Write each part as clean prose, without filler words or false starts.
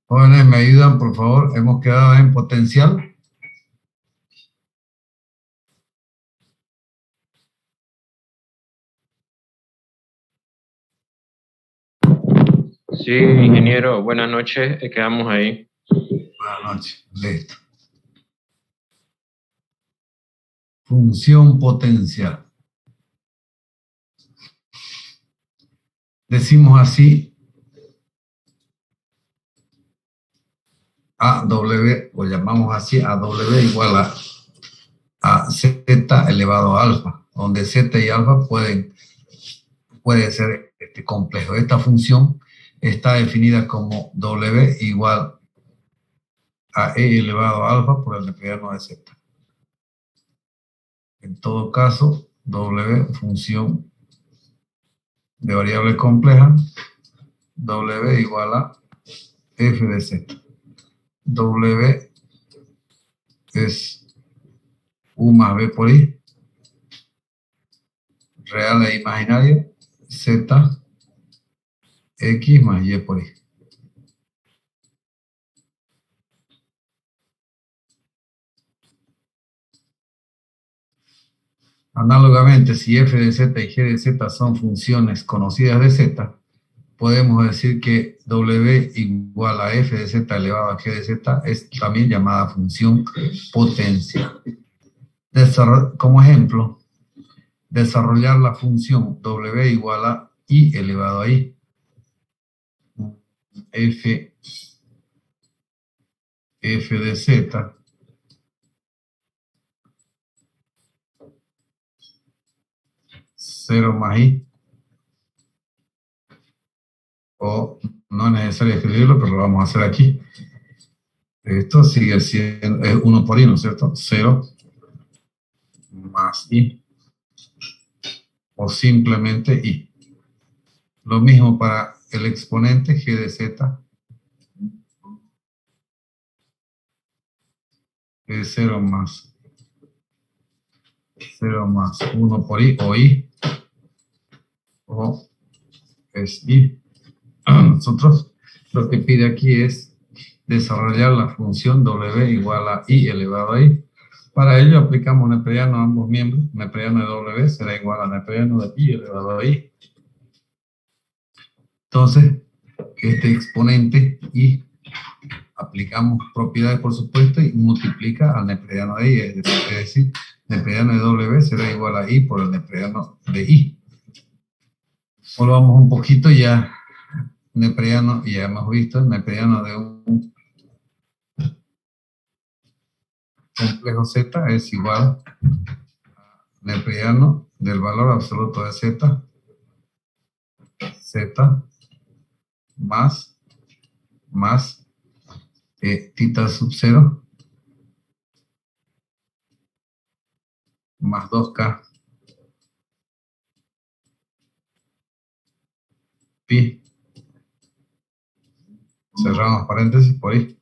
Jóvenes, ¿me ayudan, por favor? Hemos quedado en potencial. Sí, ingeniero, buenas noches, quedamos ahí. Buenas noches, listo. Función potencial. Decimos así, AW, o llamamos así, AW igual a Z elevado a alfa, donde Z y alfa puede ser complejo. Esta función está definida como W igual a E elevado a alfa por el neperiano de Z. En todo caso, W, función de variable compleja, W igual a F de Z. W es U más B por I, real e imaginaria, Z, X más Y por I. Análogamente, si F de Z y G de Z son funciones conocidas de Z, podemos decir que W igual a F de Z elevado a G de Z es también llamada función potencial. Como ejemplo, desarrollar la función W igual a I elevado a I. F de Z cero más I, o no es necesario escribirlo, pero lo vamos a hacer aquí. Esto sigue siendo, es 1 por I, ¿no es cierto? 0 más I, o simplemente I. Lo mismo para el exponente G de Z, es 0 más 1 por I, o I, o es I. Nosotros lo que pide aquí es desarrollar la función W igual a I elevado a I. Para ello aplicamos neperiano a ambos miembros. Neperiano de W será igual a neperiano de I elevado a I. Entonces, este exponente I, aplicamos propiedades por supuesto y multiplica al neperiano de I. Es decir, neperiano de W será igual a I por el neperiano de I. Volvamos un poquito ya. Neperiano, ya hemos visto, el neperiano de un complejo Z es igual a neperiano del valor absoluto de Z, Z más tita sub 0 más 2K pi, cerramos paréntesis por ahí.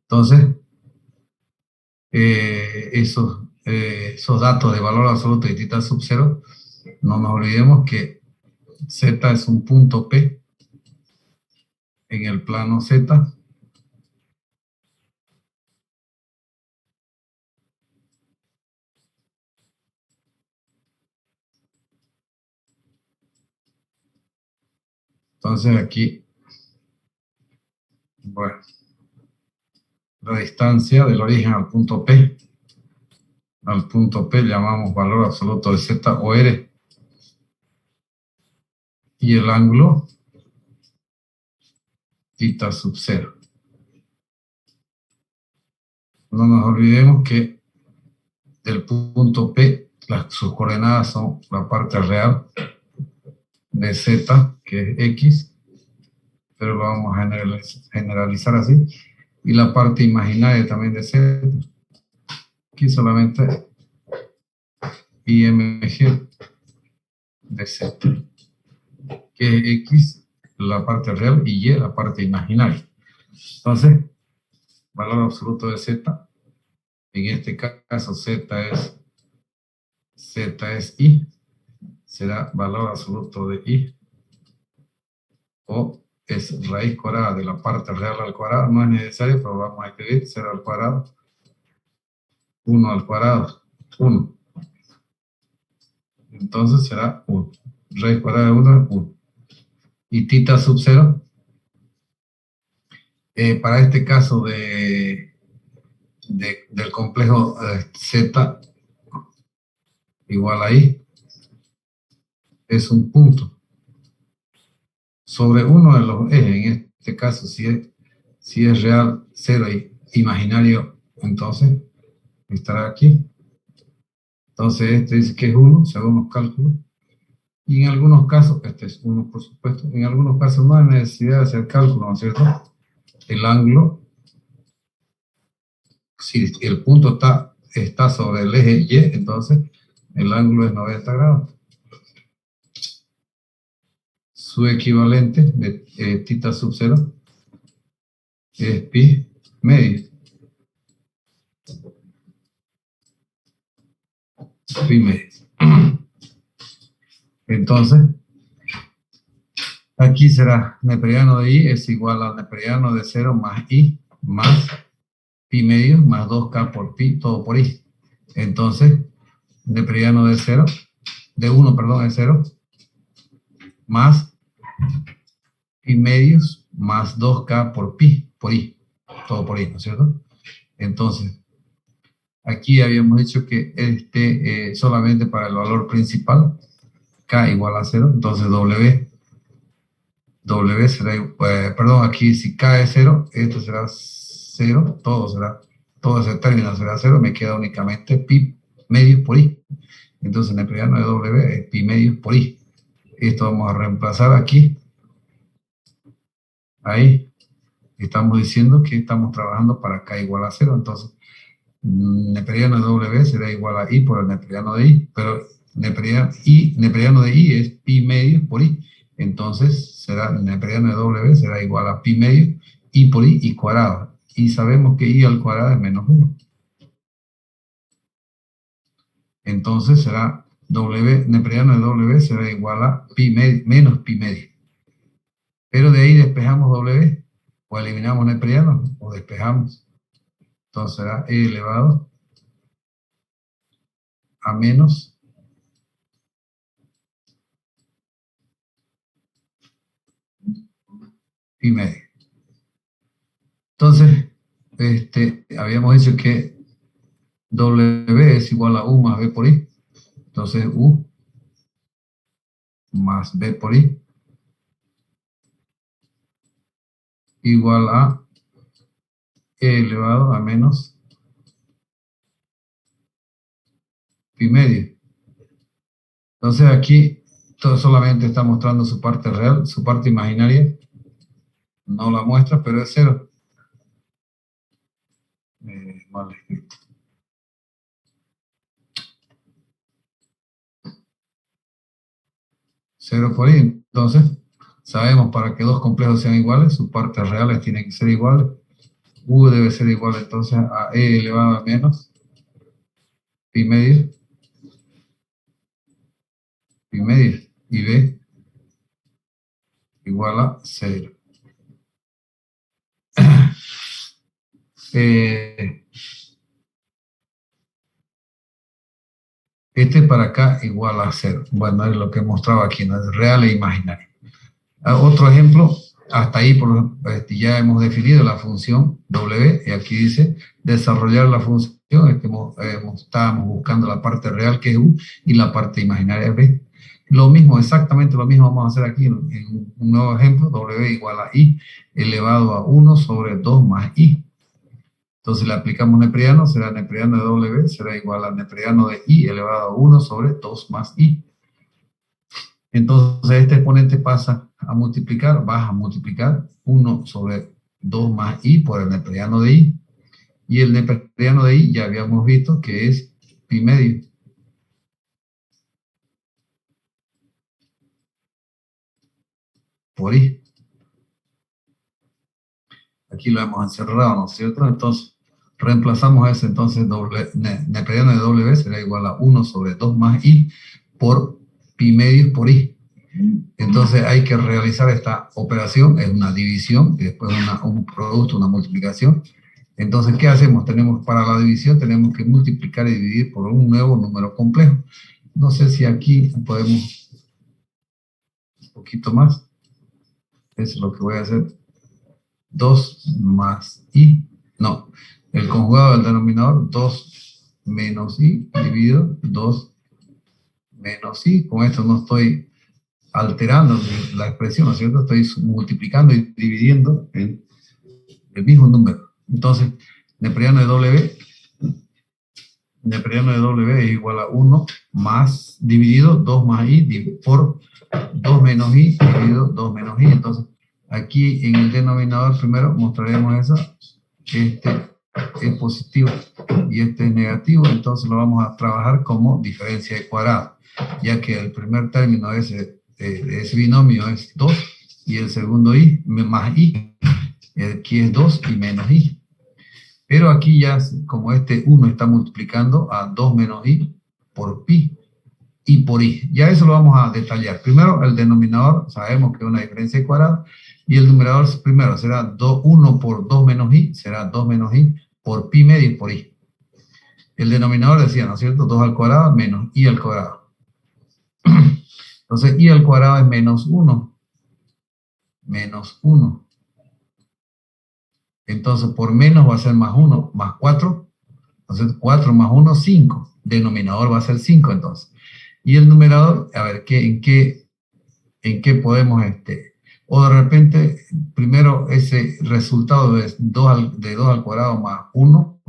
Entonces, esos datos de valor absoluto y tita sub 0, no nos olvidemos que Z es un punto P en el plano Z. Entonces aquí, bueno, la distancia del origen al punto P llamamos valor absoluto de Z o R, y el ángulo tita sub 0. No nos olvidemos que del punto P sus coordenadas son la parte real de z, que es x, pero lo vamos a generalizar así, y la parte imaginaria también de z. Aquí solamente IMG de z, que es x, la parte real, y y, la parte imaginaria. Entonces, valor absoluto de z, en este caso z es i, será valor absoluto de i, o es raíz cuadrada de la parte real al cuadrado, no es necesario, pero vamos a escribir 0 al cuadrado, 1 al cuadrado, 1. Entonces será 1. Raíz cuadrada de 1 es 1. Y tita sub 0, para este caso del complejo z igual a i, es un punto sobre uno de los ejes. En este caso, si es real 0 y imaginario, entonces estará aquí. Entonces este dice que es 1 según los cálculos. Y en algunos casos, este es 1 por supuesto, en algunos casos no hay necesidad de hacer cálculo, ¿no es cierto? El ángulo, si el punto está sobre el eje Y, entonces el ángulo es 90 grados. Su equivalente de tita sub 0 es pi medio. Pi medio. Entonces, aquí será neperiano de i es igual al neperiano de 0 más i más pi medio más 2k por pi, todo por i. Entonces, neperiano de 0, de 1, perdón, de 0, más pi medios más 2k por pi, por i, todo por i, ¿no es cierto? Entonces, aquí habíamos dicho que solamente para el valor principal, k igual a 0, entonces W será, perdón, aquí si k es 0, esto será 0, todo ese término será 0, me queda únicamente pi medios por i. Entonces, neperiano de W es pi medios por i. Esto vamos a reemplazar aquí. Ahí. Estamos diciendo que estamos trabajando para k igual a 0. Entonces, neperiano de W será igual a i por el neperiano de i. Pero neperiano de i es pi medios por i. Entonces, neperiano de W será igual a pi medio i por i cuadrado. Y sabemos que i al cuadrado es menos 1. Entonces será neperiano de W será igual a pi menos pi medio. Pero de ahí despejamos W, o eliminamos neperiano, o despejamos. Entonces será e elevado a menos pi medio. Entonces, habíamos dicho que W es igual a U más B por I. Entonces, U más B por I igual a E elevado a menos pi medio. Entonces, aquí todo solamente está mostrando su parte real, su parte imaginaria no la muestra, pero es 0. Mal escrito. Cero por i. Entonces, sabemos para que dos complejos sean iguales, sus partes reales tienen que ser iguales. U debe ser igual entonces a e elevado a menos pi medio y b igual a 0. Para acá igual a 0. Bueno, es lo que mostraba aquí, ¿no? Es real e imaginario. Otro ejemplo, hasta ahí ya hemos definido la función W, y aquí dice desarrollar la función, estábamos buscando la parte real que es U y la parte imaginaria B. Lo mismo, exactamente lo mismo vamos a hacer aquí en un nuevo ejemplo, W igual a I elevado a 1 sobre 2 más I. Entonces le aplicamos neperiano, será neperiano de W, será igual a neperiano de I elevado a 1 sobre 2 más I. Entonces este exponente pasa a multiplicar, vas a multiplicar 1 sobre 2 más I por el neperiano de I. Y el neperiano de I ya habíamos visto que es pi medio. Por I. Aquí lo hemos encerrado, ¿no es cierto? Entonces, reemplazamos ese, entonces, neperiano de W será igual a 1 sobre 2 más I por pi medio por I. Entonces, hay que realizar esta operación, es una división, y después un producto, una multiplicación. Entonces, ¿qué hacemos? Para la división, tenemos que multiplicar y dividir por un nuevo número complejo. No sé si aquí podemos un poquito más. Eso es lo que voy a hacer. 2 más I, no, el conjugado del denominador, 2 menos I dividido 2 menos I. Con esto no estoy alterando la expresión, ¿no es cierto? Estoy multiplicando y dividiendo en el mismo número. Entonces, neperiano de W es igual a 1 más dividido 2 más I por 2 menos I dividido 2 menos I. Entonces, aquí en el denominador primero mostraremos eso. Este es positivo y este es negativo, entonces lo vamos a trabajar como diferencia de cuadrado, ya que el primer término de ese binomio es 2 y el segundo I más I. Aquí es 2 y menos I. Pero aquí ya, como este 1 está multiplicando a 2 menos I por pi y por I. Ya eso lo vamos a detallar. Primero, el denominador, sabemos que es una diferencia de cuadrado, y el numerador primero será 1 por 2 menos I, será 2 menos I por pi medio por I. El denominador decía, ¿no es cierto? 2 al cuadrado menos I al cuadrado. Entonces, I al cuadrado es menos 1. Menos 1. Entonces, por menos va a ser más 1, más 4. Entonces, 4 más 1, 5. Denominador va a ser 5, entonces. Y el numerador, a ver, en qué podemos, o de repente, primero ese resultado de 2 al cuadrado más 1,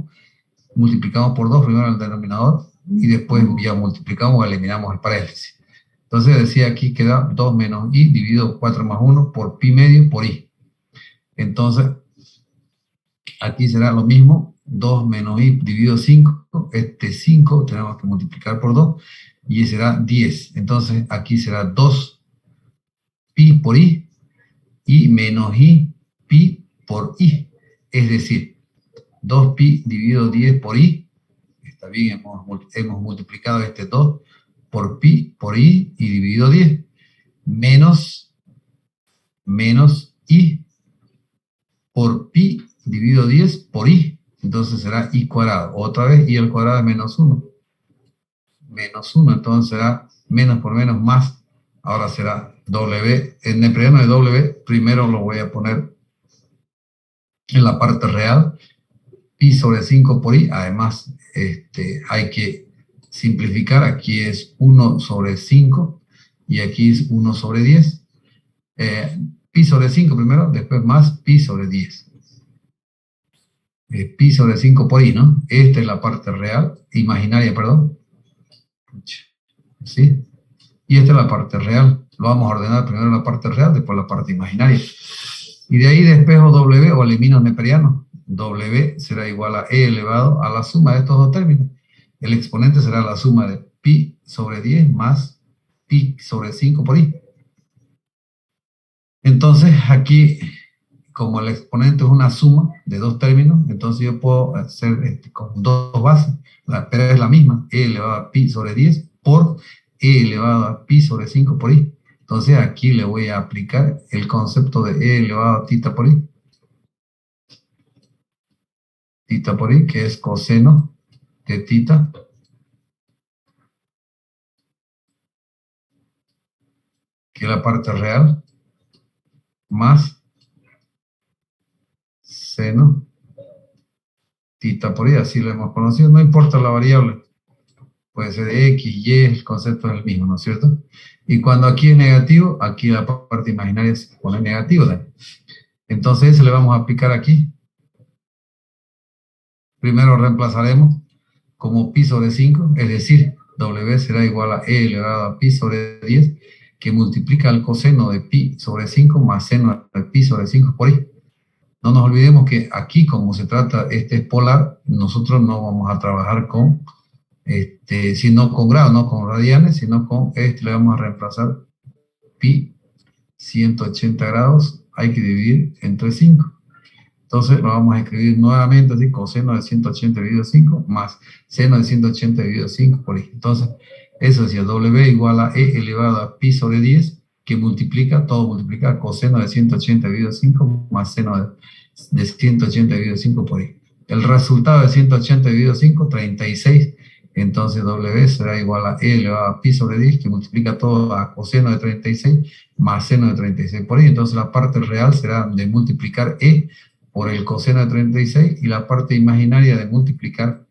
multiplicamos por 2 primero el denominador, y después ya multiplicamos o eliminamos el paréntesis. Entonces decía aquí que da 2 menos I dividido 4 más 1 por pi medio por I. Entonces, aquí será lo mismo, 2 menos I dividido 5, 5 tenemos que multiplicar por 2, y será 10. Entonces, aquí será 2 pi por I, y menos I pi por I. Es decir, 2 pi dividido 10 por I, está bien, hemos multiplicado 2 por pi por I y dividido 10, menos I por pi dividido 10 por I. Entonces será I cuadrado. Otra vez I al cuadrado es menos 1. Menos 1, entonces será menos por menos más. Ahora será W. El neperiano de W, primero lo voy a poner en la parte real. Pi sobre 5 por I. Además, hay que simplificar. Aquí es 1 sobre 5 y aquí es 1 sobre 10. Pi sobre 5 primero, después más pi sobre 10. Pi sobre 5 por I, ¿no? Esta es la parte real, imaginaria, perdón. ¿Sí? Y esta es la parte real. Lo vamos a ordenar primero la parte real, después la parte imaginaria. Y de ahí despejo W o elimino neperiano. W será igual a E elevado a la suma de estos dos términos. El exponente será la suma de pi sobre 10 más pi sobre 5 por I. Entonces, aquí, como el exponente es una suma de dos términos, entonces yo puedo hacer con dos bases, pero es la misma, E elevado a pi sobre 10 por E elevado a pi sobre 5 por I. Entonces, aquí le voy a aplicar el concepto de E elevado a tita por I. Tita por I, que es coseno de tita, que es la parte real, más seno tita por I, así lo hemos conocido, no importa la variable, puede ser X, Y, el concepto es el mismo, ¿no es cierto? Y cuando aquí es negativo, aquí la parte imaginaria se pone negativo también. Entonces, eso le vamos a aplicar aquí. Primero reemplazaremos como pi sobre 5, es decir, W será igual a E elevado a pi sobre 10, que multiplica el coseno de pi sobre 5 más seno de pi sobre 5 por i. No nos olvidemos que aquí, como se trata, este es polar, nosotros no vamos a trabajar con, sino con grados, no con radianes, sino con le vamos a reemplazar pi 180 grados, hay que dividir entre 5. Entonces lo vamos a escribir nuevamente así, coseno de 180 dividido 5 más seno de 180 dividido 5 por i. Entonces, eso decía W igual a E elevado a pi sobre 10, que multiplica, todo multiplica, coseno de 180 dividido 5 más seno de 180 dividido 5 por i. El resultado de 180 dividido 5, 36. Entonces W será igual a E elevado a pi sobre 10, que multiplica todo a coseno de 36 más seno de 36 por i. Entonces la parte real será de multiplicar E por el coseno de 36 y la parte imaginaria de multiplicar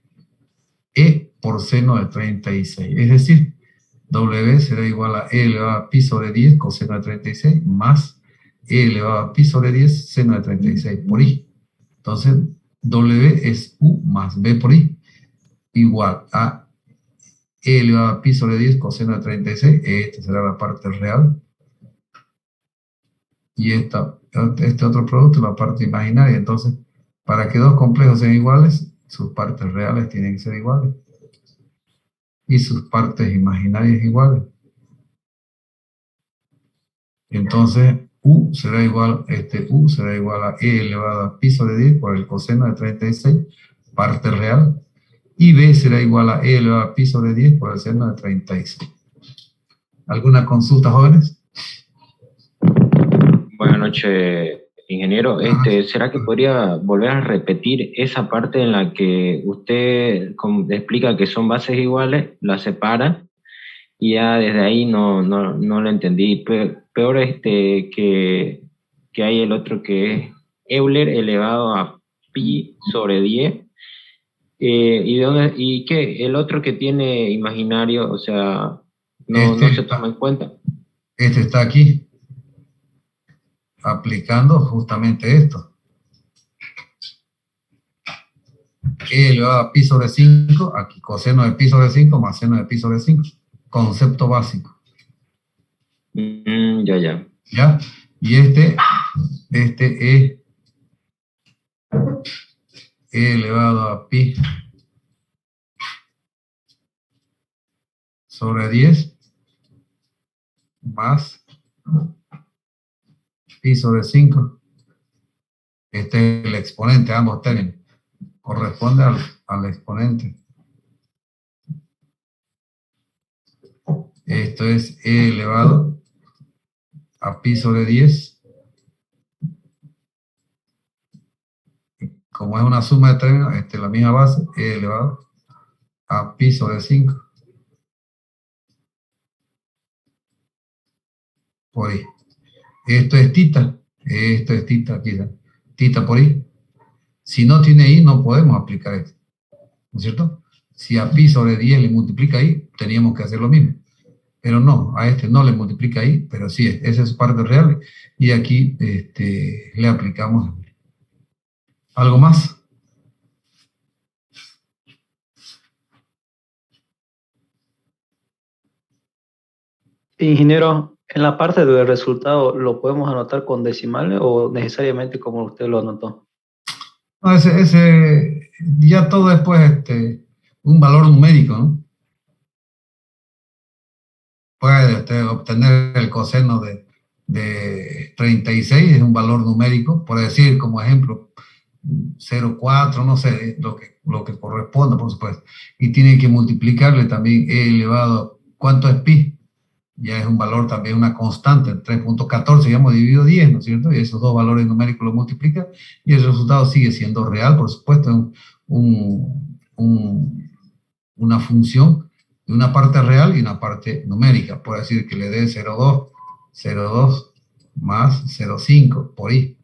E por seno de 36. Es decir, W será igual a E elevado a pi sobre 10 coseno de 36 más E elevado a pi sobre 10 seno de 36 por i. Entonces, W es U más B por i igual a E elevado a pi sobre 10 coseno de 36. Esta será la parte real. Y este otro producto, la parte imaginaria. Entonces, para que dos complejos sean iguales, sus partes reales tienen que ser iguales. Y sus partes imaginarias iguales. Entonces, U será igual a E elevado a pi sobre 10 por el coseno de 36, parte real. Y B será igual a E elevado a pi sobre 10 por el seno de 36. ¿Alguna consulta, jóvenes? Buenas noches, ingeniero. ¿Será que podría volver a repetir esa parte en la que usted explica que son bases iguales, la separa, y ya desde ahí no lo entendí? Peor que hay el otro que es Euler elevado a pi sobre 10. ¿Y qué? El otro que tiene imaginario, o sea, no se toma en cuenta. Este está aquí, aplicando justamente esto. E elevado a pi sobre 5, aquí coseno de pi sobre 5 más seno de pi sobre 5. Concepto básico. Ya. ¿Ya? Y este es E elevado a pi sobre 10 más pi sobre 5. Este es el exponente, ambos términos. Corresponde al exponente. Esto es E elevado a pi sobre 10. Como es una suma de términos, la misma base, E elevado a pi sobre 5 por i. Esto es tita aquí, tita por i. Si no tiene i, no podemos aplicar esto, ¿no es cierto? Si a pi sobre 10 le multiplica i, teníamos que hacer lo mismo. Pero no, a este no le multiplica i, pero sí, esa es parte real. Y aquí le aplicamos. ¿Algo más? Ingeniero, en la parte del resultado, ¿lo podemos anotar con decimales o necesariamente como usted lo anotó? No, ya todo después un valor numérico, ¿no? Puede obtener el coseno de 36, es un valor numérico, por decir como ejemplo 0,4, no sé, lo que corresponda, por supuesto. Y tiene que multiplicarle también E elevado, ¿cuánto es pi? Ya es un valor también, una constante, 3.14, ya hemos dividido 10, ¿no es cierto? Y esos dos valores numéricos lo multiplica y el resultado sigue siendo real, por supuesto, una función de una parte real y una parte numérica. Puede decir que le dé 0,2 más 0,5 por i.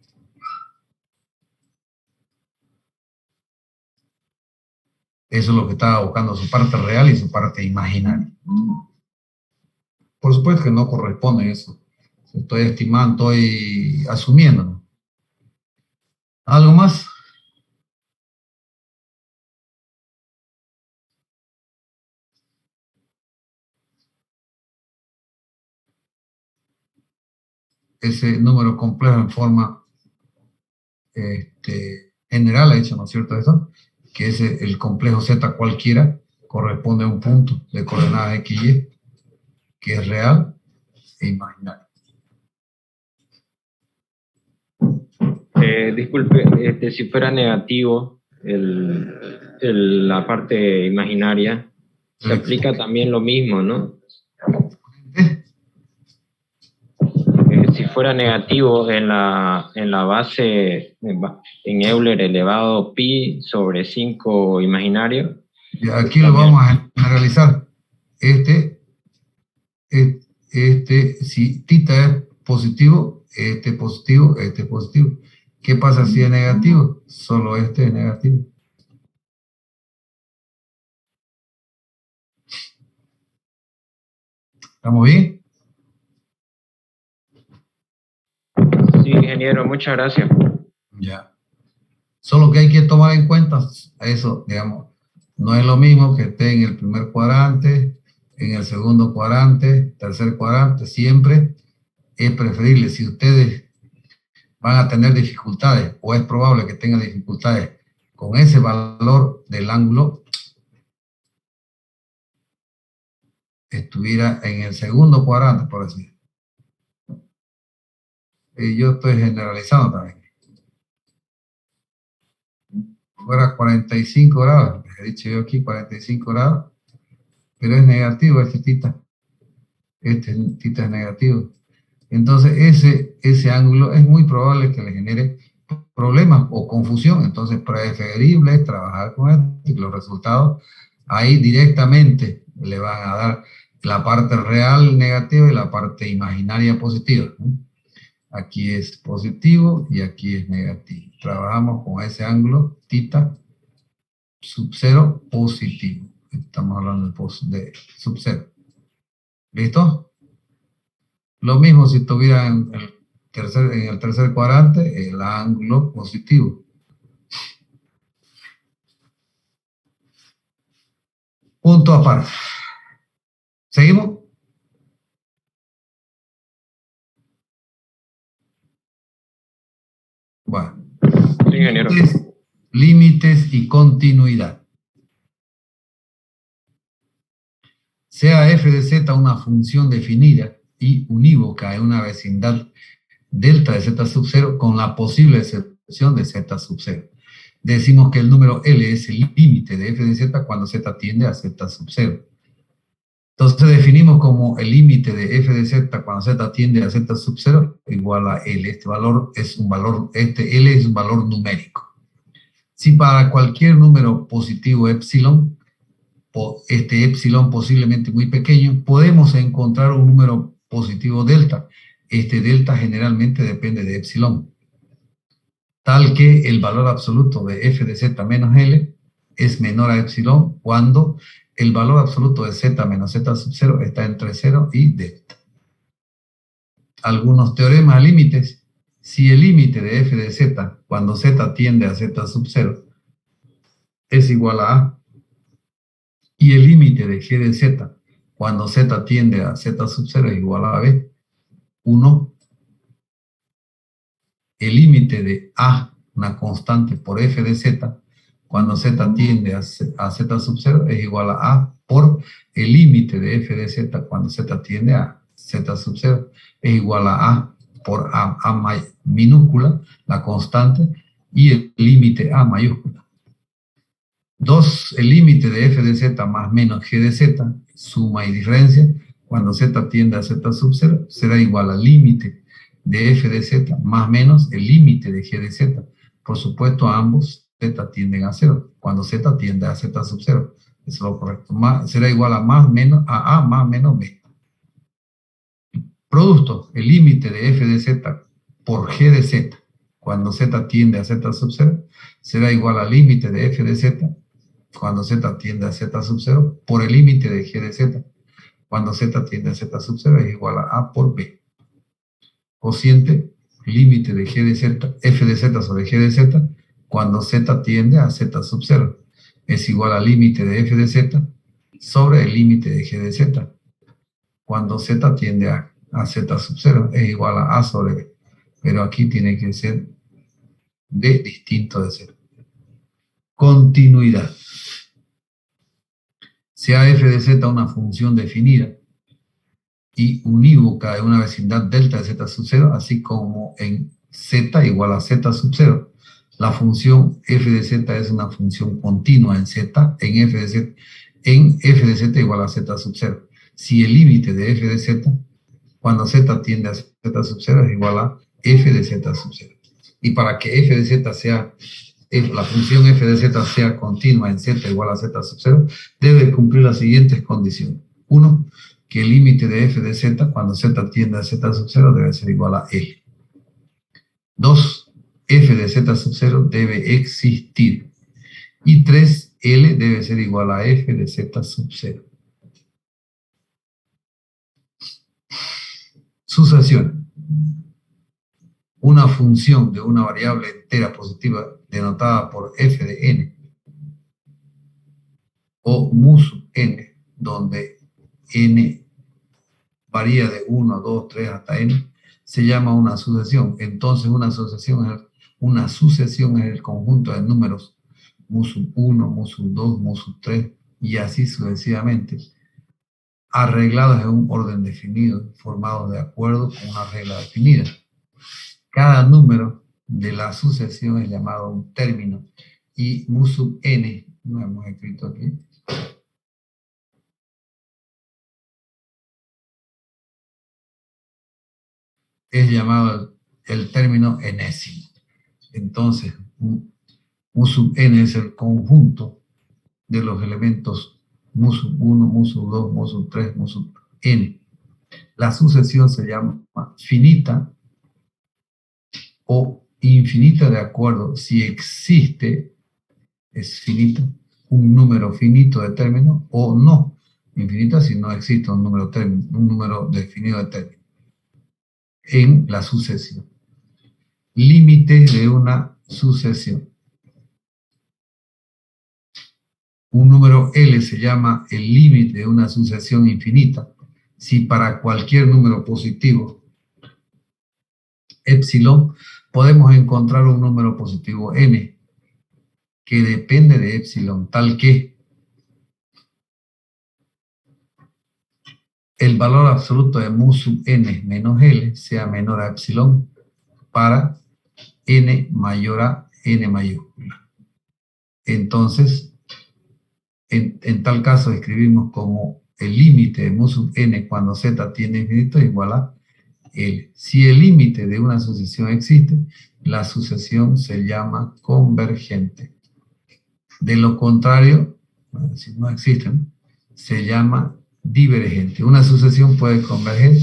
Eso es lo que estaba buscando, su parte real y su parte imaginaria. Por supuesto que no corresponde eso. Estoy estimando, estoy asumiendo. ¿Algo más? ese número complejo en forma general, ha hecho, ¿no es cierto eso? Que es el complejo Z cualquiera, corresponde a un punto de coordenadas X y Y, que es real e imaginario. Disculpe, si fuera negativo la parte imaginaria, se aplica también lo mismo, ¿no? Si fuera negativo en la base, en Euler elevado pi sobre 5 imaginario. Y aquí lo vamos a generalizar. Si tita es positivo, positivo, positivo. ¿Qué pasa si es negativo? Solo este es negativo. ¿Estamos bien? Sí, ingeniero, muchas gracias. Ya. Solo que hay que tomar en cuenta eso, digamos, no es lo mismo que esté en el primer cuadrante, en el segundo cuadrante, tercer cuadrante, siempre es preferible. Si ustedes van a tener dificultades, o es probable que tengan dificultades con ese valor del ángulo, estuviera en el segundo cuadrante, por decir. Y yo estoy generalizando también. Fuera 45 grados, he dicho yo aquí 45 grados, pero es negativo este tita. Este tita es negativo. Entonces ese ángulo es muy probable que le genere problemas o confusión. Entonces preferible es trabajar con esto y los resultados ahí directamente le van a dar la parte real negativa y la parte imaginaria positiva, ¿no? Aquí es positivo y aquí es negativo. Trabajamos con ese ángulo tita sub 0 positivo. Estamos hablando de sub 0. ¿Listo? Lo mismo si estuviera en el tercer cuadrante, el ángulo positivo. Punto aparte. ¿Seguimos? Bueno. Sí, ingeniero. Límites y continuidad. Sea f de z una función definida y unívoca en una vecindad delta de z sub 0 con la posible excepción de z sub 0. Decimos que el número L es el límite de f de z cuando z tiende a z sub 0. Entonces definimos como el límite de f de z cuando z tiende a z sub 0 igual a L. Este valor es un valor, L es un valor numérico. Si para cualquier número positivo epsilon, este epsilon posiblemente muy pequeño, podemos encontrar un número positivo delta. Este delta generalmente depende de epsilon, tal que el valor absoluto de f de z menos L es menor a epsilon cuando el valor absoluto de z menos z sub 0 está entre 0 y delta. Algunos teoremas límites. Si el límite de f de z cuando z tiende a z sub 0 es igual a A, y el límite de g de z cuando z tiende a z sub 0 es igual a B, 1, el límite de A, una constante por f de z, cuando z tiende a z sub 0 es igual a A por el límite de f de z cuando z tiende a z sub 0 es igual a A por A minúscula, la constante, y el límite A mayúscula. 2, el límite de f de z más menos g de z, suma y diferencia, cuando z tiende a z sub 0, será igual al límite de f de z más menos el límite de g de z. Por supuesto, ambos z tienden a 0, cuando z tiende a z sub 0. Eso es lo correcto. Será igual a A más menos B. Producto, el límite de f de z por g de z, cuando z tiende a z sub 0, será igual al límite de f de z cuando z tiende a z sub 0 por el límite de g de z cuando z tiende a z sub 0 es igual a A por B. Cociente, límite de g de z, f de z sobre g de z cuando z tiende a z sub 0 es igual al límite de f de z sobre el límite de g de z cuando z tiende a a Z sub 0 es igual a sobre B. Pero aquí tiene que ser D distinto de 0. Continuidad. Sea f de z una función definida y unívoca en una vecindad delta de z sub 0, así como en z igual a z sub 0. La función f de z es una función continua en z, en f de z igual a z sub 0. Si el límite de f de z, cuando z tiende a z sub 0, es igual a f de z sub 0. Y para que f de z sea, la función f de z sea continua en z igual a z sub 0, debe cumplir las siguientes condiciones. 1, que el límite de f de z, cuando z tiende a z sub 0, debe ser igual a L. 2, f de z sub 0 debe existir. Y 3, L debe ser igual a f de z sub 0. Sucesión. Una función de una variable entera positiva denotada por f de n o mu sub n, donde n varía de 1, 2, 3 hasta n, se llama una sucesión. Entonces una sucesión es el conjunto de números mu sub 1, mu sub 2, mu sub 3 y así sucesivamente, arreglados en un orden definido, formados de acuerdo con una regla definida. Cada número de la sucesión es llamado un término y mu sub n, no hemos escrito aquí, es llamado el término enésimo. Entonces, mu sub n es el conjunto de los elementos mu sub 1, mu sub 2, mu sub 3, mu sub n. La sucesión se llama finita o infinita de acuerdo si existe, es finita, un número finito de términos, o no infinita si no existe un número definido de términos en la sucesión. Límite de una sucesión. Un número L se llama el límite de una sucesión infinita si para cualquier número positivo epsilon podemos encontrar un número positivo n que depende de epsilon, tal que el valor absoluto de mu sub n menos L sea menor a epsilon para n mayor a n mayúscula. Entonces, en tal caso escribimos como el límite de mu sub n cuando z tiende a infinito es igual a L. Si el límite de una sucesión existe, la sucesión se llama convergente. De lo contrario, si no existen, se llama divergente. Una sucesión puede converger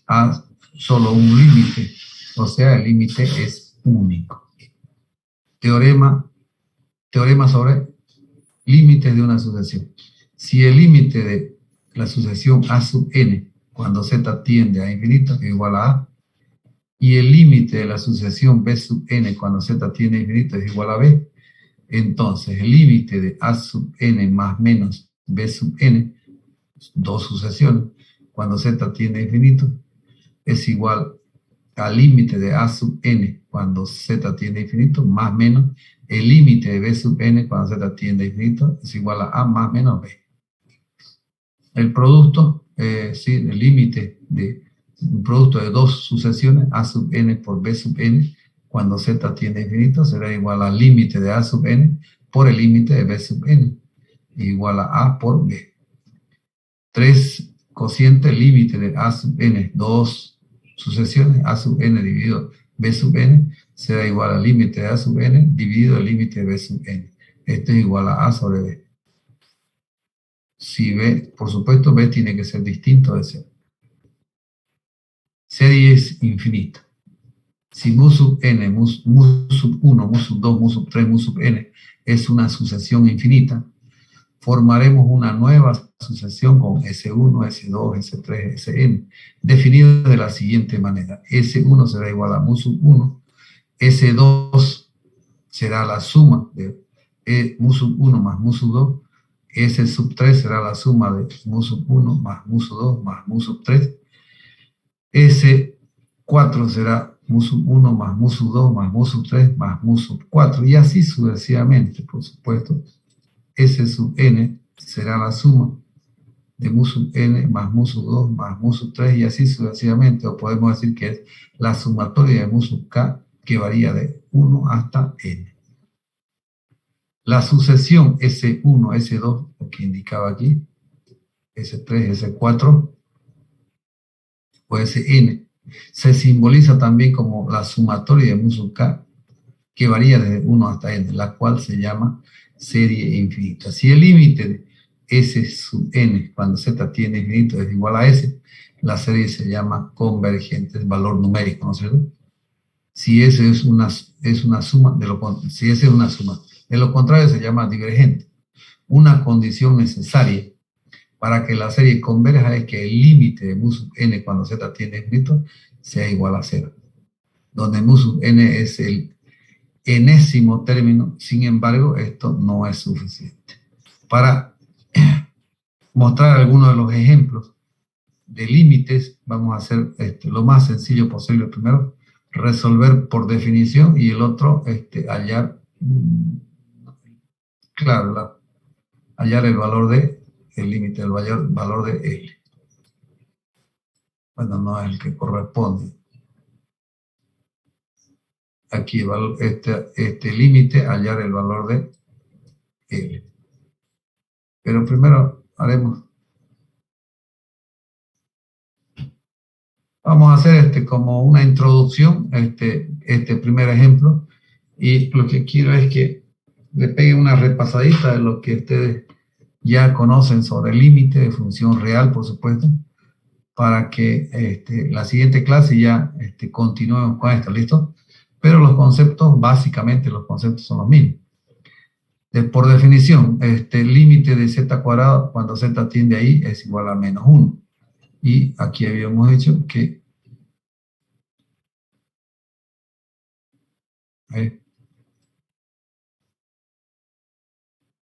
a solo un límite, o sea, el límite es único. Teorema sobre límites de una sucesión. Si el límite de la sucesión a sub n, cuando z tiende a infinito, es igual a y el límite de la sucesión b sub n, cuando z tiende a infinito, es igual a b, entonces el límite de a sub n más menos b sub n, dos sucesiones, cuando z tiende a infinito, es igual al límite de a sub n cuando z tiende a infinito, más menos el límite de b sub n cuando z tiende a infinito, es igual a más menos b. El producto, el límite de un producto de dos sucesiones, a sub n por b sub n, cuando z tiende a infinito, será igual al límite de a sub n por el límite de b sub n, igual a por b. 3 cociente límite de a sub n, dos sucesiones, a sub n dividido b sub n, será igual al límite de a sub n dividido el límite de b sub n. Esto es igual a sobre b. Si b, por supuesto, b tiene que ser distinto de 0. Serie es infinita. Si mu sub n, mu sub 1, mu sub 2, mu sub 3, mu sub n es una sucesión infinita, formaremos una nueva sucesión con S1, S2, S3, Sn, definida de la siguiente manera. S1 será igual a mu sub 1, S2 será la suma de mu sub 1 más mu sub 2, S sub 3 será la suma de mu sub 1 más mu sub 2 más mu sub 3, S4 será musu 1 más musu 2 más musu 3 más musu 4, y así sucesivamente, por supuesto. S sub n será la suma de mu sub n más mu sub 2 más mu sub 3 y así sucesivamente, o podemos decir que es la sumatoria de mu sub k que varía de 1 hasta n. La sucesión S1, S2, lo que indicaba aquí, S3, S4 o Sn, se simboliza también como la sumatoria de mu sub k que varía desde 1 hasta n, la cual se llama serie infinita. Si el límite de S sub n, cuando z tiende a infinito, es igual a S, la serie se llama convergente, es valor numérico, ¿no es cierto? Si S es una suma, si S es una suma, de lo contrario se llama divergente. Una condición necesaria para que la serie converja es que el límite de mu sub n cuando z tiende a infinito sea igual a 0, donde mu sub n es el enésimo término. Sin embargo, esto no es suficiente. Para mostrar algunos de los ejemplos de límites, vamos a hacer lo más sencillo posible. Primero, resolver por definición, y el otro, hallar, claro, hallar el valor de, el límite del valor de L. Bueno, no es el que corresponde. Aquí, este límite, hallar el valor de L. Pero primero vamos a hacer como una introducción, este primer ejemplo, y lo que quiero es que le peguen una repasadita de lo que ustedes ya conocen sobre el límite de función real, por supuesto, para que la siguiente clase ya continuemos con esto, ¿listo? Pero los conceptos, básicamente los conceptos son los mismos. Por definición, el límite de z cuadrado cuando z tiende ahí es igual a menos 1. Y aquí habíamos dicho que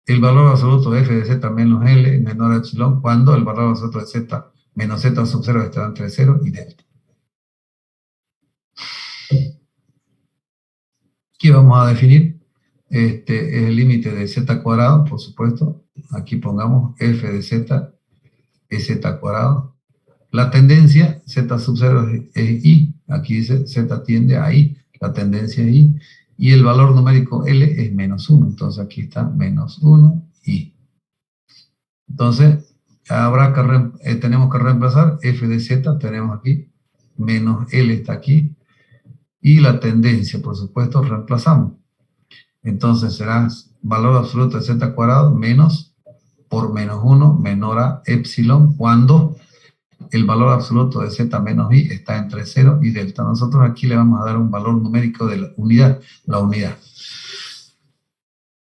el valor absoluto de f de z menos L menor a epsilon cuando el valor absoluto de z menos z sub 0 estará entre 0 y delta. Aquí vamos a definir es el límite de z cuadrado, por supuesto. Aquí pongamos f de z es z cuadrado. La tendencia, z sub 0 es i. Aquí dice z tiende a i. La tendencia es i. Y el valor numérico L es menos 1. Entonces aquí está menos 1 i. Entonces, tenemos que reemplazar f de z, tenemos aquí, menos L está aquí. Y la tendencia, por supuesto, reemplazamos. Entonces será valor absoluto de z cuadrado menos por menos 1 menor a epsilon cuando el valor absoluto de z menos i está entre 0 y delta. Nosotros aquí le vamos a dar un valor numérico de la unidad.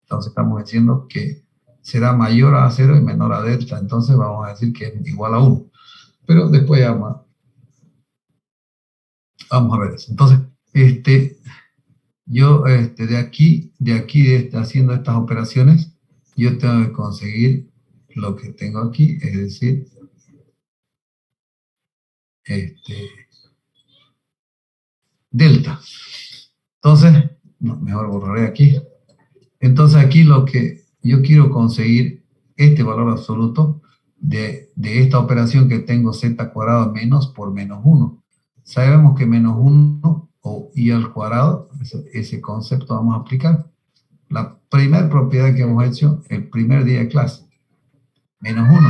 Entonces estamos diciendo que será mayor a 0 y menor a delta. Entonces vamos a decir que es igual a 1. Pero después vamos a ver eso. Entonces, yo de aquí haciendo estas operaciones, yo tengo que conseguir lo que tengo aquí, es decir, delta. Entonces, mejor borraré aquí. Entonces aquí lo que yo quiero conseguir, este valor absoluto de esta operación que tengo z cuadrado menos por menos 1. Sabemos que menos 1 o i al cuadrado, ese concepto vamos a aplicar. La primera propiedad que hemos hecho el primer día de clase, menos 1.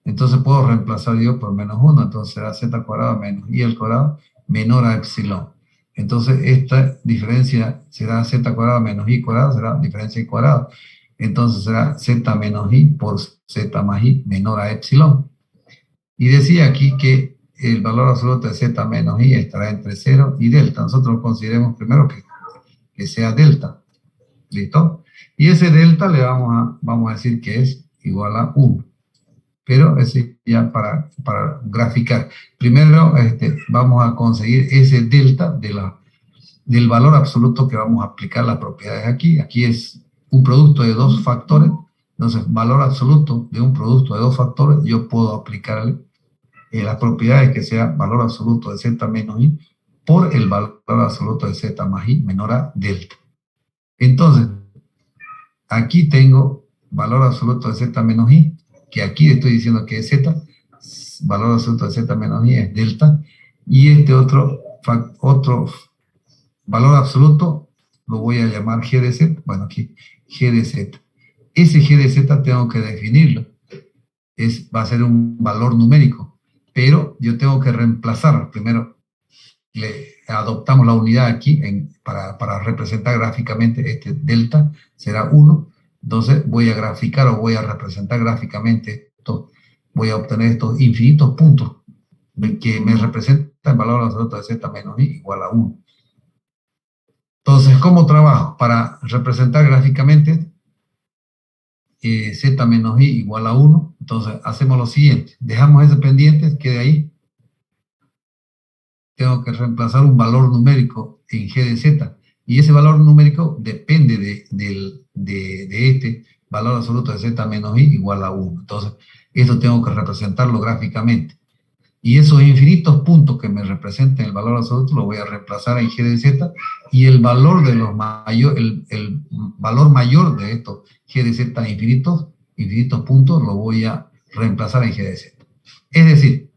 Entonces puedo reemplazar yo por menos 1, entonces será z cuadrado menos i al cuadrado menor a epsilon. Entonces esta diferencia será z cuadrado menos i cuadrado, será diferencia i cuadrado. Entonces será z menos i por z más i menor a epsilon. Y decía aquí que el valor absoluto de z menos i estará entre 0 y delta. Nosotros consideremos primero que sea delta. ¿Listo? Y ese delta le vamos a decir que es igual a 1. Pero ese ya para graficar. Primero vamos a conseguir ese delta del valor absoluto que vamos a aplicar las propiedades aquí. Aquí es un producto de dos factores. Entonces, valor absoluto de un producto de dos factores, yo puedo aplicarle la propiedad es que sea valor absoluto de z menos i por el valor absoluto de z más i menor a delta. Entonces, aquí tengo valor absoluto de z menos i, que aquí estoy diciendo que es z, valor absoluto de z menos i es delta, y este otro valor absoluto lo voy a llamar g de z, bueno, aquí g de z. Ese g de z tengo que definirlo, va a ser un valor numérico, pero yo tengo que reemplazar, primero adoptamos la unidad aquí para representar gráficamente este delta, será 1, entonces voy a graficar o voy a representar gráficamente esto, voy a obtener estos infinitos puntos que me representan el valor absoluto de z menos i igual a 1. Entonces, ¿cómo trabajo? Para representar gráficamente z menos i igual a 1, entonces hacemos lo siguiente, dejamos ese pendiente, quede ahí, tengo que reemplazar un valor numérico en g de z, y ese valor numérico depende de este valor absoluto de z menos i igual a 1, entonces esto tengo que representarlo gráficamente, y esos infinitos puntos que me representen el valor absoluto lo voy a reemplazar en g de z, y el valor de los el valor mayor de estos g de z infinitos puntos lo voy a reemplazar en g de z. Es decir,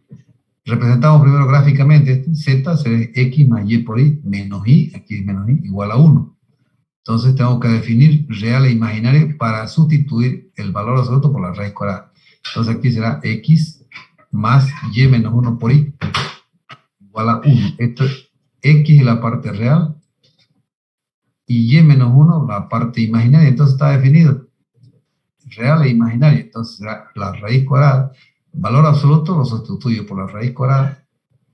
representamos primero gráficamente z será x más y por i menos i, aquí es menos i, igual a 1. Entonces tengo que definir real e imaginario para sustituir el valor absoluto por la raíz cuadrada. Entonces aquí será x más y menos 1 por i igual a 1. Esto es x es la parte real y y menos 1 la parte imaginaria. Entonces está definido real e imaginario. Entonces será la raíz cuadrada. Valor absoluto lo sustituyo por la raíz cuadrada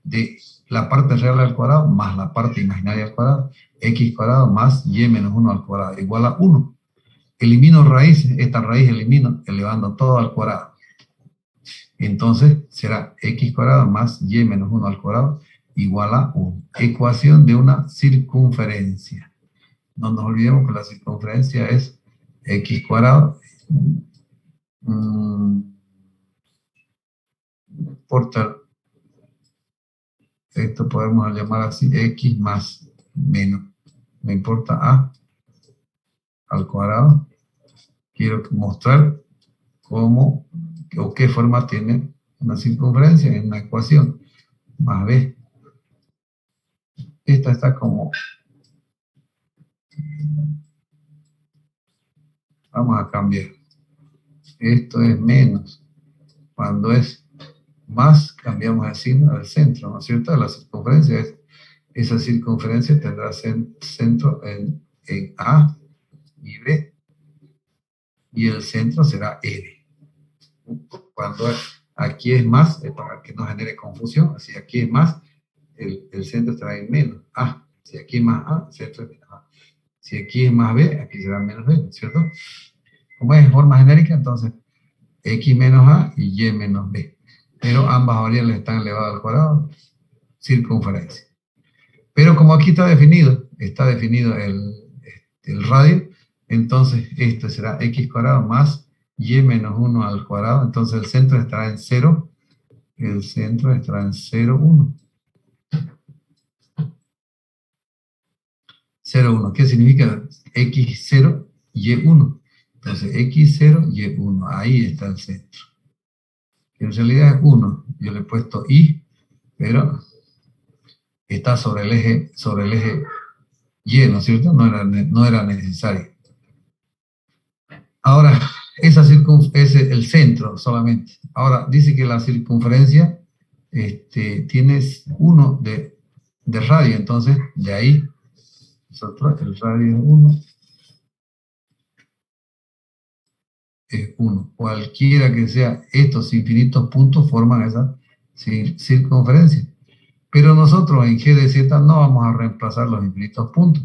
de la parte real al cuadrado más la parte imaginaria al cuadrado, x cuadrado más y menos 1 al cuadrado igual a 1. Elimino raíces, esta raíz elimino elevando todo al cuadrado. Entonces será x cuadrado más y menos 1 al cuadrado igual a 1. Ecuación de una circunferencia. No nos olvidemos que la circunferencia es x cuadrado. No importa, esto podemos llamar así, x más menos, me importa a al cuadrado. Quiero mostrar cómo o qué forma tiene una circunferencia en una ecuación, más b. Esta está como, vamos a cambiar, esto es menos, cuando es más cambiamos el signo del centro, ¿no es cierto? La circunferencia esa circunferencia tendrá centro en A y B, y el centro será R. Cuando aquí es más, para que no genere confusión, si aquí es más, el centro estará en menos A. Si aquí es más A, el centro es menos A. Si aquí es más B, aquí será menos B, ¿no es cierto? Como es en forma genérica, entonces X menos A y Y menos B. Pero ambas variables están elevadas al cuadrado, circunferencia. Pero como aquí está definido el radio, entonces esto será x cuadrado más y menos 1 al cuadrado, entonces el centro estará en 0, el centro estará en 0, 1. 0, 1, ¿qué significa? x0, y1. Entonces x0, y1, ahí está el centro. En realidad es 1, yo le he puesto y, pero está sobre el eje y, ¿no es cierto? No era necesario. Ahora, ese es el centro solamente. Ahora, dice que la circunferencia tiene 1 de radio, entonces, de ahí, nosotros, el radio es 1. Es 1. Cualquiera que sea estos infinitos puntos forman esa circunferencia. Pero nosotros en g de z no vamos a reemplazar los infinitos puntos.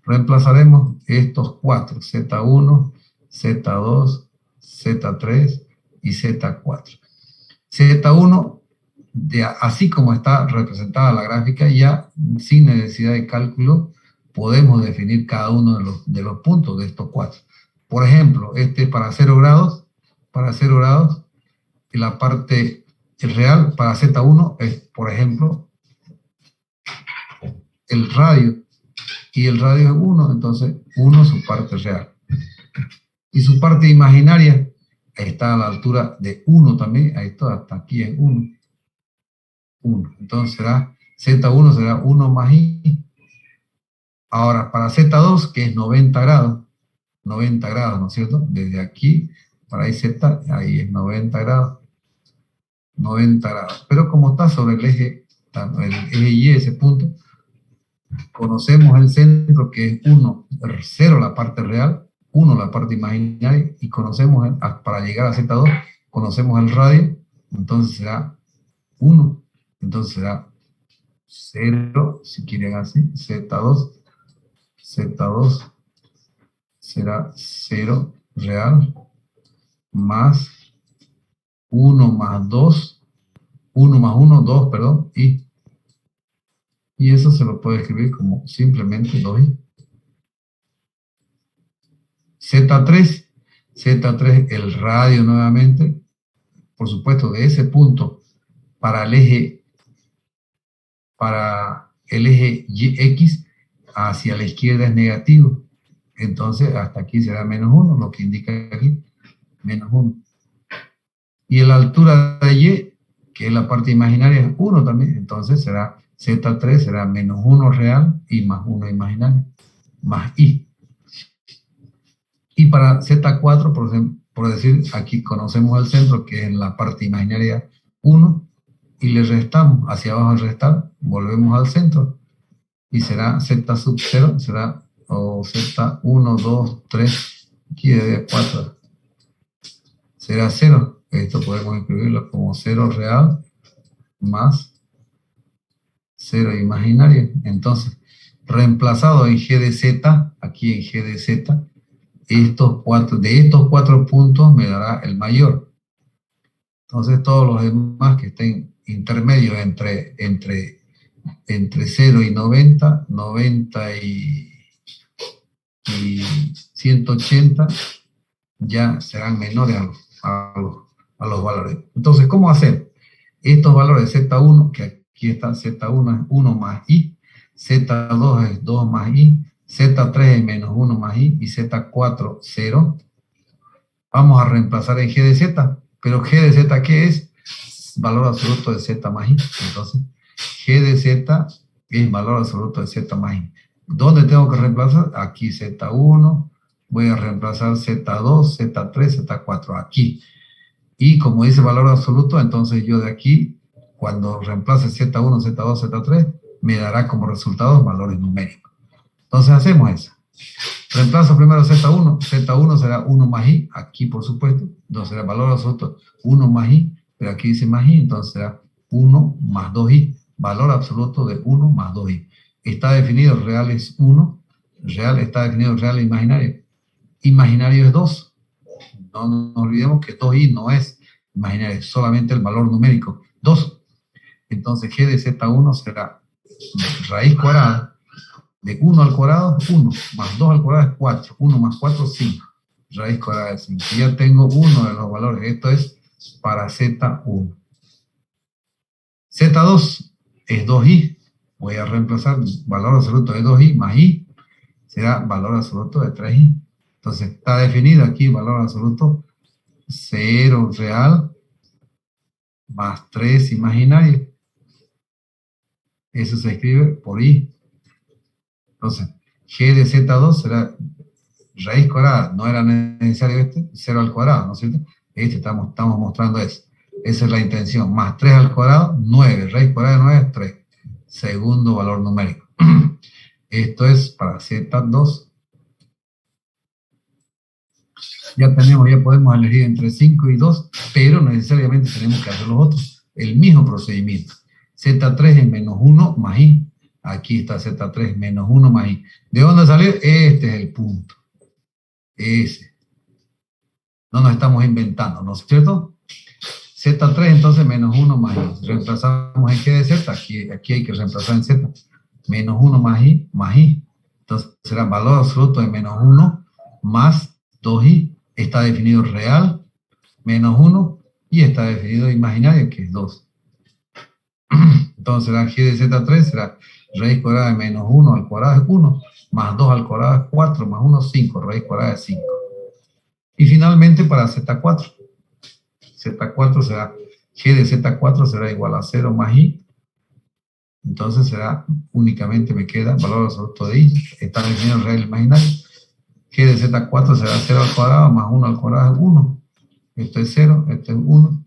Reemplazaremos estos 4, z1, z2, z3 y z4. Z1, así como está representada la gráfica, ya sin necesidad de cálculo, podemos definir cada uno de los puntos de estos 4. Por ejemplo, para 0 grados, la parte el real para Z1 es, por ejemplo, el radio, y el radio es 1, entonces 1 su parte real. Y su parte imaginaria está a la altura de 1 también, ahí está, hasta aquí es 1. 1. Entonces será Z1 será 1 más I. Ahora, para Z2, que es 90 grados, ¿no es cierto? Desde aquí para ahí Z, ahí es 90 grados. 90 grados. Pero como está sobre el eje Y, ese punto, conocemos el centro que es 1, 0 la parte real, 1 la parte imaginaria, y conocemos, para llegar a Z2, conocemos el radio, entonces será 1, entonces será 0, si quieren así, Z2 será 0 real, más 1 más 2, 1 más 1, 2, perdón, y eso se lo puede escribir como simplemente 2i. Z3, el radio nuevamente, por supuesto, de ese punto para el eje X hacia la izquierda es negativo. Entonces, hasta aquí será menos 1, lo que indica aquí, menos 1. Y la altura de Y, que es la parte imaginaria, es 1 también. Entonces, será Z3, será menos 1 real y más 1 imaginario, más I. Y para Z4, por decir, aquí conocemos el centro, que es la parte imaginaria 1, y le restamos, hacia abajo al restar, volvemos al centro, y será Z sub 0, será o Z1, 2, 3, aquí de 4, será 0. Esto podemos escribirlo como 0 real más 0 imaginario. Entonces, reemplazado en G de Z, aquí en G de Z, de estos cuatro puntos me dará el mayor. Entonces, todos los demás que estén intermedios entre 0 y 90, 90 y 180, ya serán menores a los valores. Entonces, ¿cómo hacer? Estos valores Z1, que aquí está, Z1 es 1 más I, Z2 es 2 más I, Z3 es menos 1 más I, y Z4, 0. Vamos a reemplazar en G de Z, pero G de Z, ¿qué es? Valor absoluto de Z más I. Entonces, G de Z es valor absoluto de Z más I. ¿Dónde tengo que reemplazar? Aquí Z1, voy a reemplazar Z2, Z3, Z4, aquí. Y como dice valor absoluto, entonces yo de aquí, cuando reemplace Z1, Z2, Z3, me dará como resultado valores numéricos. Entonces hacemos eso. Reemplazo primero Z1. Z1 será 1 más I, aquí por supuesto. Entonces será valor absoluto 1 más I, pero aquí dice más I, entonces será 1 más 2I. Valor absoluto de 1 más 2I. Está definido, real es 1. Real está definido, real e imaginario. Imaginario es 2. No nos olvidemos que 2i no es imaginario, es solamente el valor numérico, 2. Entonces G de Z1 será raíz cuadrada de 1 al cuadrado, 1, más 2 al cuadrado es 4, 1 más 4, 5. Raíz cuadrada de 5. Ya tengo uno de los valores, esto es para Z1. Z2 es 2i, voy a reemplazar valor absoluto de 2i más i, será valor absoluto de 3i. Entonces está definido aquí valor absoluto 0 real más 3 imaginario. Eso se escribe por i. Entonces, G de Z2 será raíz cuadrada, no era necesario 0 al cuadrado, ¿no es cierto? Estamos mostrando eso. Esa es la intención. Más 3 al cuadrado, 9. Raíz cuadrada de 9 es 3. Segundo valor numérico. Esto es para Z2. Ya podemos elegir entre 5 y 2, pero necesariamente tenemos que hacer los otros. El mismo procedimiento. Z3 es menos 1 más I. Aquí está Z3 menos 1 más I. ¿De dónde salió? Este es el punto. Ese. No nos estamos inventando, ¿no es cierto? Z3 entonces menos 1 más I. Reemplazamos en G de Z. Aquí hay que reemplazar en Z. Menos 1 más I, más I. Entonces será valor absoluto de menos 1 más 2i. Está definido real, menos 1, y está definido imaginario, que es 2. Entonces la g de z3 será raíz cuadrada de menos 1 al cuadrado es 1, más 2 al cuadrado es 4, más 1, 5, raíz cuadrada de 5. Y finalmente para z4 será, g de z4 será igual a 0 más i. Entonces será, únicamente me queda valor absoluto de i, está definido el real imaginario. G de z4 será 0 al cuadrado, más 1 al cuadrado es 1. Esto es 0, esto es 1.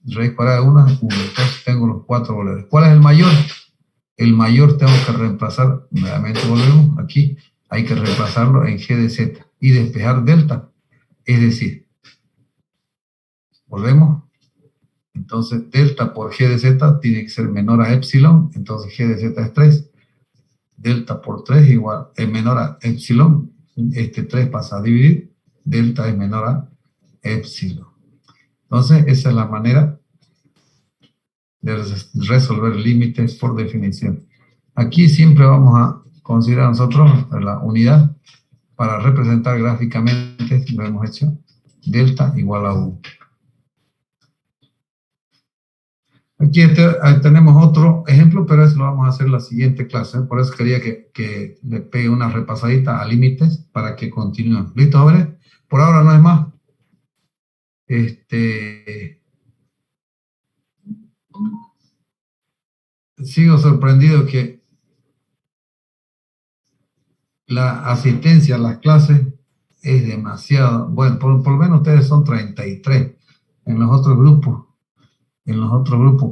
Raíz cuadrada de 1 es 1. Entonces tengo los 4 valores. ¿Cuál es el mayor? El mayor tengo que reemplazar, nuevamente volvemos aquí, hay que reemplazarlo en g de z y despejar delta. Es decir, volvemos. Entonces, delta por g de z tiene que ser menor a epsilon, entonces g de z es 3. Delta por 3 igual, es menor a epsilon, este 3 pasa a dividir, delta es menor a epsilon. Entonces, esa es la manera de resolver límites por definición. Aquí siempre vamos a considerar nosotros la unidad para representar gráficamente, lo hemos hecho, delta igual a u. Aquí tenemos otro ejemplo, pero eso lo vamos a hacer en la siguiente clase. Por eso quería que le pegue una repasadita a límites para que continúen. ¿Listo, jóvenes? Por ahora no es más. Sigo sorprendido que la asistencia a las clases es demasiado. Bueno, por lo menos ustedes son 33. En los otros grupos,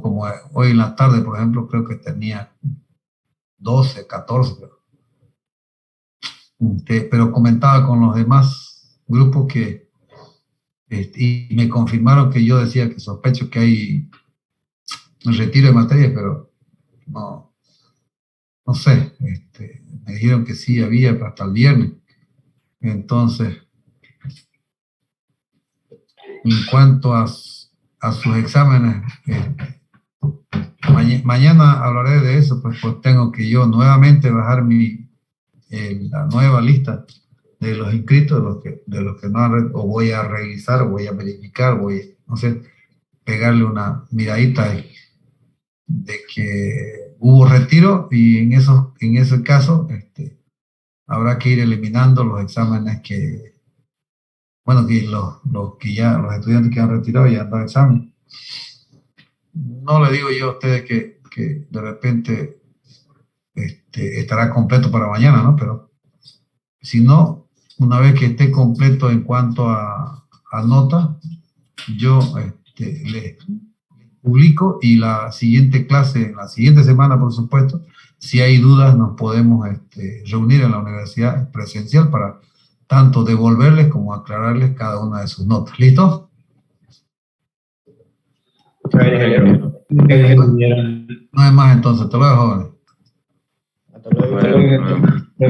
como hoy en la tarde, por ejemplo, creo que tenía 12, 14. Pero comentaba con los demás grupos que, y me confirmaron que yo decía que sospecho que hay un retiro de materias, pero no sé, me dijeron que sí había hasta el viernes. Entonces, en cuanto a sus exámenes, mañana hablaré de eso, pues tengo que yo nuevamente bajar la nueva lista de los inscritos, de los que no han, o voy a revisar, o voy a verificar, no sé, pegarle una miradita de que hubo retiro, y en ese caso habrá que ir eliminando los exámenes que, bueno, que los estudiantes que han retirado ya han dado examen. No le digo yo a ustedes que de repente estará completo para mañana, ¿no? Pero si no, una vez que esté completo en cuanto a nota, yo les publico, y la siguiente clase, la siguiente semana, por supuesto, si hay dudas, nos podemos reunir en la universidad presencial para tanto devolverles como aclararles cada una de sus notas. ¿Listo? No hay más entonces. Hasta luego, jóvenes. Hasta luego.